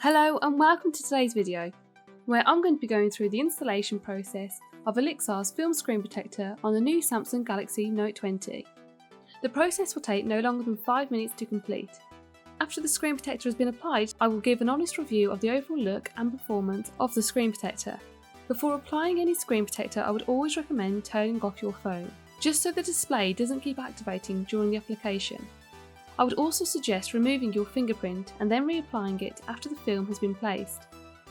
Hello and welcome to today's video, where I'm going to be going through the installation process of Olixar's film screen protector on the new Samsung Galaxy Note 20. The process will take no longer than 5 minutes to complete. After the screen protector has been applied, I will give an honest review of the overall look and performance of the screen protector. Before applying any screen protector, I would always recommend turning off your phone, just so the display doesn't keep activating during the application. I would also suggest removing your fingerprint and then reapplying it after the film has been placed.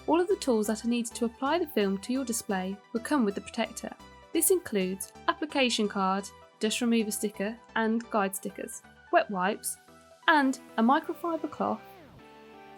All of the tools that are needed to apply the film to your display will come with the protector. This includes application card, dust remover sticker and guide stickers, wet wipes, and a microfiber cloth.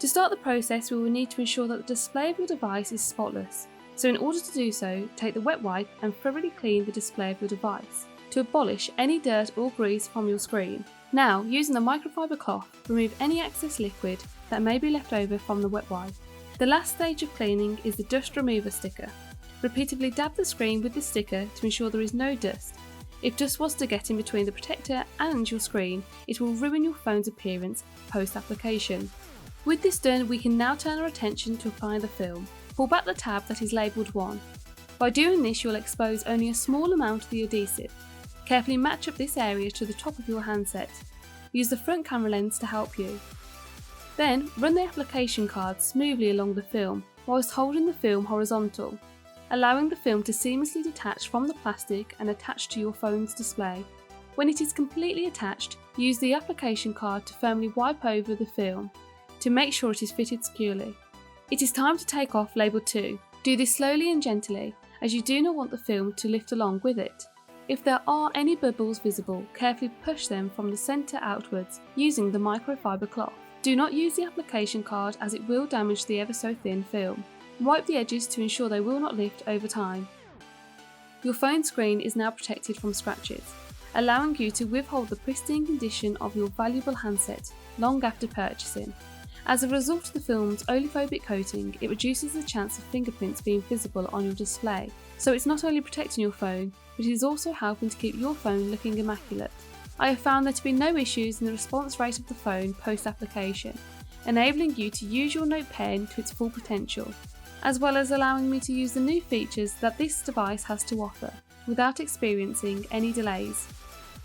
To start the process, we will need to ensure that the display of your device is spotless. So in order to do so, take the wet wipe and thoroughly clean the display of your device to abolish any dirt or grease from your screen. Now, using the microfiber cloth, remove any excess liquid that may be left over from the wet wipe. The last stage of cleaning is the dust remover sticker. Repeatedly dab the screen with the sticker to ensure there is no dust. If dust was to get in between the protector and your screen, it will ruin your phone's appearance post-application. With this done, we can now turn our attention to applying the film. Pull back the tab that is labelled 1. By doing this, you'll expose only a small amount of the adhesive. Carefully match up this area to the top of your handset. Use the front camera lens to help you. Then run the application card smoothly along the film whilst holding the film horizontal, allowing the film to seamlessly detach from the plastic and attach to your phone's display. When it is completely attached, use the application card to firmly wipe over the film to make sure it is fitted securely. It is time to take off label 2. Do this slowly and gently, as you do not want the film to lift along with it. If there are any bubbles visible, carefully push them from the centre outwards using the microfiber cloth. Do not use the application card as it will damage the ever so thin film. Wipe the edges to ensure they will not lift over time. Your phone screen is now protected from scratches, allowing you to withhold the pristine condition of your valuable handset long after purchasing. As a result of the film's oleophobic coating, it reduces the chance of fingerprints being visible on your display. So it's not only protecting your phone, but it is also helping to keep your phone looking immaculate. I have found there to be no issues in the response rate of the phone post-application, enabling you to use your Note Pen to its full potential, as well as allowing me to use the new features that this device has to offer, without experiencing any delays.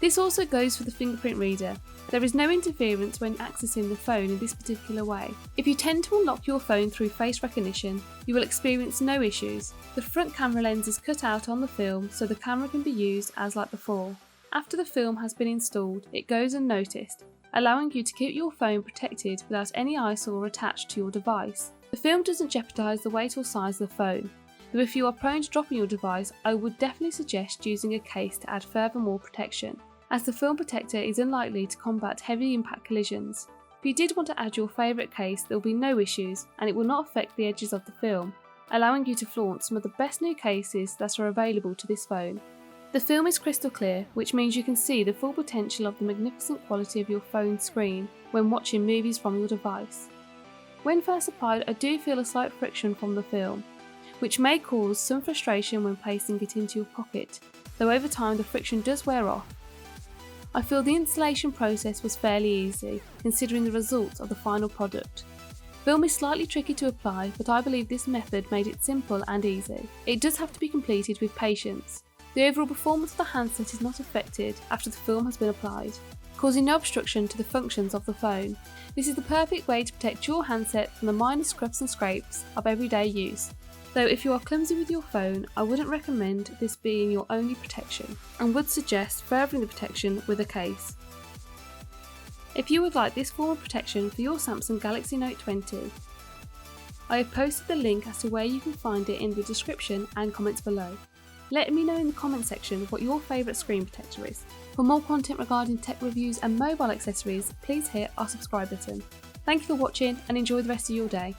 This also goes for the fingerprint reader. There is no interference when accessing the phone in this particular way. If you tend to unlock your phone through face recognition, you will experience no issues. The front camera lens is cut out on the film so the camera can be used as like before. After the film has been installed, it goes unnoticed, allowing you to keep your phone protected without any eyesore attached to your device. The film doesn't jeopardise the weight or size of the phone, though if you are prone to dropping your device, I would definitely suggest using a case to add furthermore protection, as the film protector is unlikely to combat heavy impact collisions. If you did want to add your favourite case, there will be no issues and it will not affect the edges of the film, allowing you to flaunt some of the best new cases that are available to this phone. The film is crystal clear, which means you can see the full potential of the magnificent quality of your phone screen when watching movies from your device. When first applied, I do feel a slight friction from the film, which may cause some frustration when placing it into your pocket, though over time the friction does wear off. I feel the installation process was fairly easy, considering the results of the final product. Film is slightly tricky to apply, but I believe this method made it simple and easy. It does have to be completed with patience. The overall performance of the handset is not affected after the film has been applied, causing no obstruction to the functions of the phone. This is the perfect way to protect your handset from the minor scuffs and scrapes of everyday use. Though if you are clumsy with your phone, I wouldn't recommend this being your only protection, and would suggest furthering the protection with a case. If you would like this form of protection for your Samsung Galaxy Note 20, I have posted the link as to where you can find it in the description and comments below. Let me know in the comment section what your favourite screen protector is. For more content regarding tech reviews and mobile accessories, please hit our subscribe button. Thank you for watching and enjoy the rest of your day.